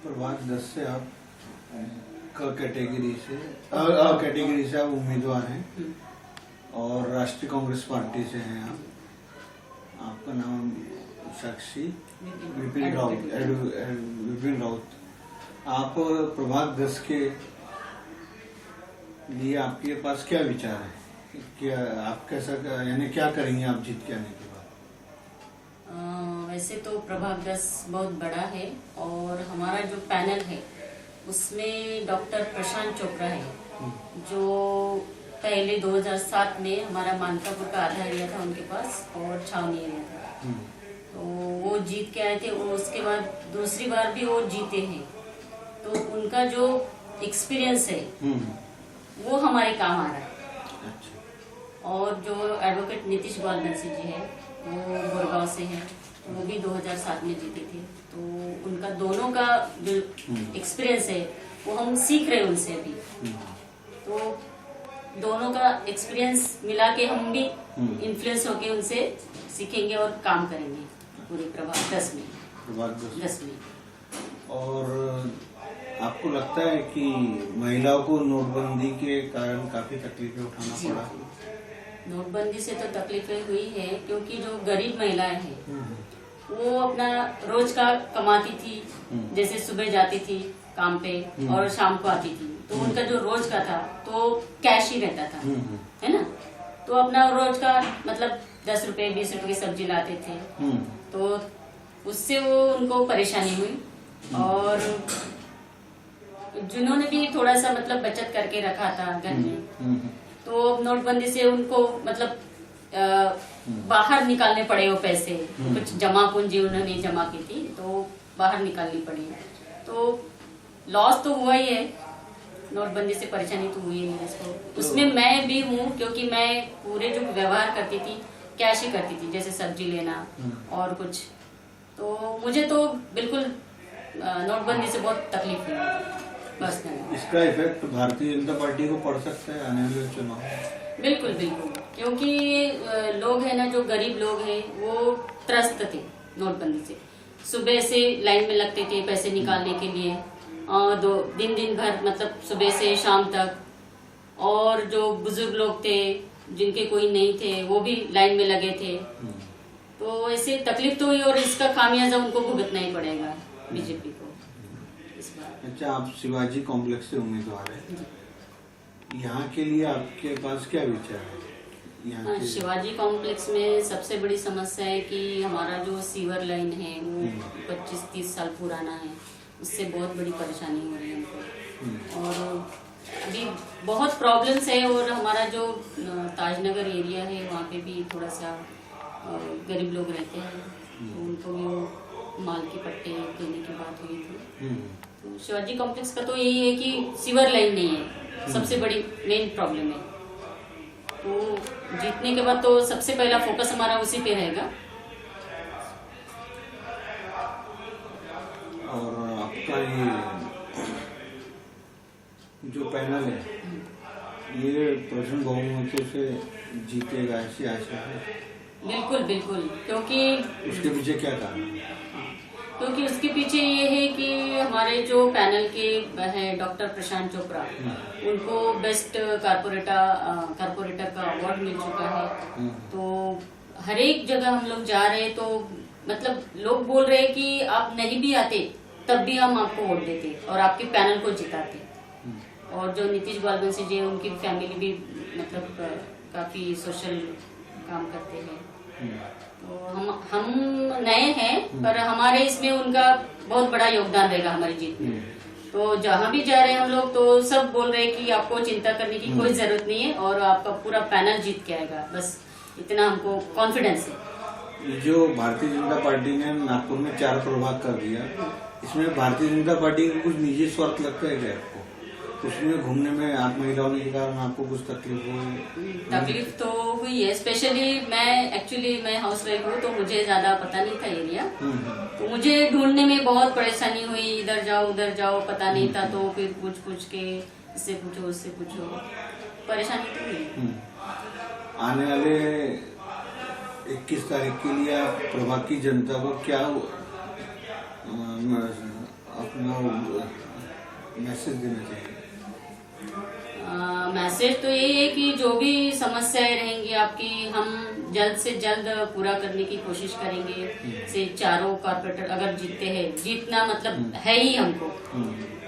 प्रभाग 10 से आप कैटेगरी से आप उम्मीदवार हैं और राष्ट्रीय कांग्रेस पार्टी से हैं आप। आपका नाम साक्षी विपिन राउत। आप प्रभाग 10 के लिए आपके पास क्या विचार है? क्या आप कैसा यानी क्या करेंगे आप जीत के आने के बाद? वैसे तो प्रभाग 10 बहुत बड़ा है और हमारा जो पैनल है उसमें डॉक्टर प्रशांत चोपड़ा है जो पहले 2007 में हमारा मानकापुर का आधा एरिया था उनके पास और छावनी एरिया था, तो वो जीत के आए थे। वो उसके बाद दूसरी बार भी वो जीते हैं, तो उनका जो एक्सपीरियंस है वो हमारे काम आ रहा है। और जो एडवोकेट नीतीश बालबंसी जी है वो गुड़गांव से हैं, तो वो भी 2007 में जीते थे, तो उनका दोनों का जो एक्सपीरियंस है वो हम सीख रहे हैं उनसे अभी। तो दोनों का एक्सपीरियंस मिला के हम भी इन्फ्लुएंस होके उनसे सीखेंगे और काम करेंगे पूरे प्रभाग 10 में। और आपको लगता है कि महिलाओं को नोटबंदी के कारण काफी तकलीफें उठाना पड़ा? नोटबंदी से तो तकलीफें हुई है, क्योंकि जो गरीब महिलाएं हैं वो अपना रोज का कमाती थी, जैसे सुबह जाती थी काम पे और शाम को आती थी, तो उनका जो रोज का था तो कैश ही रहता था, है ना। तो अपना रोज का मतलब 10 रुपए 20 रुपए की सब्जी लाते थे, तो उससे वो उनको परेशानी हुई। और जिन्होंने भी थोड़ा सा मतलब बचत करके रखा था घर में, तो नोटबंदी से उनको मतलब बाहर निकालने पड़े वो पैसे, कुछ जमा पूंजी उन्होंने जमा की थी तो बाहर निकालनी पड़ी। तो लॉस तो हुआ ही है, नोटबंदी से परेशानी तो हुई है इसको। उसमें मैं भी हूँ, क्योंकि मैं पूरे जो व्यवहार करती थी कैश ही करती थी, जैसे सब्जी लेना और कुछ, तो मुझे तो बिल्कुल नोटबंदी से बहुत तकलीफ हुई। बस इसका इफेक्ट भारतीय जनता पार्टी को पड़ सकता है आने वाले चुनाव? बिल्कुल, क्योंकि लोग हैं ना, जो गरीब लोग हैं वो त्रस्त थे नोटबंदी से। सुबह से लाइन में लगते थे पैसे निकालने के लिए, दिन भर मतलब सुबह से शाम तक। और जो बुजुर्ग लोग थे जिनके कोई नहीं थे वो भी लाइन में लगे थे, तो ऐसे तकलीफ तो हुई और इसका खामियाजा उनको भुगतना ही पड़ेगा बीजेपी को इस बार। अच्छा, आप शिवाजी कॉम्प्लेक्स से उम्मीदवार हैं, यहाँ के लिए आपके पास क्या विचार है? शिवाजी कॉम्प्लेक्स में सबसे बड़ी समस्या है कि हमारा जो सीवर लाइन है वो 25-30 साल पुराना है, उससे बहुत बड़ी परेशानी हो रही है हमको। और अभी बहुत प्रॉब्लम्स है। और हमारा जो ताजनगर एरिया है वहाँ पे भी थोड़ा सा गरीब लोग रहते हैं, तो उनको भी माल के पट्टे देने की बात हुई थी। तो शिवाजी कॉम्प्लेक्स का तो यही है कि सीवर लाइन नहीं है, सबसे बड़ी मेन प्रॉब्लम है। तो जीतने के बाद तो सबसे पहला फोकस हमारा उसी पे रहेगा। और आपका ये जो पैनल है ये प्रचंड बहुमतों से जीतेगा, ऐसी आशा है? बिल्कुल, क्योंकि उसके पीछे क्या कारण है? क्योंकि उसके पीछे ये है कि हमारे जो पैनल के है डॉक्टर प्रशांत चोपड़ा, उनको बेस्ट कारपोरेटर का अवार्ड मिल चुका है। तो हर एक जगह हम लोग जा रहे हैं, तो मतलब लोग बोल रहे हैं कि आप नहीं भी आते तब भी हम आपको वोट देते और आपके पैनल को जिताते। और जो नीतीश बालबंसी जी है उनकी फैमिली भी मतलब काफी सोशल काम करते हैं। तो हम नए हैं, पर हमारे इसमें उनका बहुत बड़ा योगदान रहेगा हमारी जीत में। तो जहाँ भी जा रहे हैं हम लोग, तो सब बोल रहे हैं कि आपको चिंता करने की कोई जरूरत नहीं है और आपका पूरा पैनल जीत के आएगा, बस इतना हमको कॉन्फिडेंस है। जो भारतीय जनता पार्टी ने नागपुर में 4 प्रभाग कर दिया, इसमें भारतीय जनता पार्टी का कुछ निजी स्वार्थ लगता है क्या आपको? उसमें घूमने में आप महिलाओं के कारण आपको कुछ तकलीफ हुई? तकलीफ तो हुई है, स्पेशली मैं हाउस वाइफ हूँ, तो मुझे ज्यादा पता नहीं था एरिया, तो मुझे ढूंढने में बहुत परेशानी हुई। इधर जाओ उधर जाओ, पता नहीं था, तो फिर पूछ के इससे पूछो उससे पूछो, परेशानी तो हुई। आने वाले 21 तारीख के लिए आप प्रभाग की जनता को क्या अपना मैसेज देना चाहिए? मैसेज तो यही है कि जो भी समस्याएं रहेंगी आपकी, हम जल्द से जल्द पूरा करने की कोशिश करेंगे। से चारों कॉर्पोरेटर अगर जीतते हैं, जीतना मतलब है ही हमको,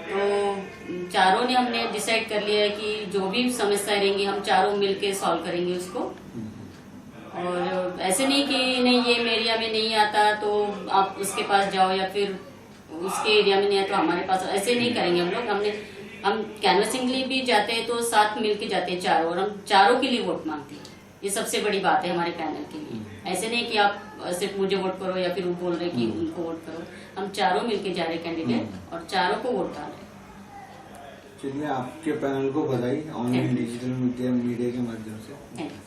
तो चारों ने हमने डिसाइड कर लिया है कि जो भी समस्याएं रहेंगी हम चारों मिलके सॉल्व करेंगे उसको। और ऐसे नहीं कि नहीं ये मेरे एरिया में नहीं आता तो आप उसके पास जाओ, या फिर उसके एरिया में नहीं आता तो हमारे पास, ऐसे नहीं करेंगे हम लोग। हम कैनवसिंग के लिए भी जाते हैं तो साथ मिलके जाते हैं चारों, और हम चारों के लिए वोट मांगते हैं। ये सबसे बड़ी बात है हमारे पैनल के लिए। ऐसे नहीं कि आप सिर्फ मुझे वोट करो या फिर वो बोल रहे कि उनको वोट करो। हम चारों मिलके जा रहे कैंडिडेट और चारों को वोट डाल रहे। चलिए, आपके पैनल को बधाई ऑनलाइन डिजिटल मीडिया के माध्यम से। Thank you.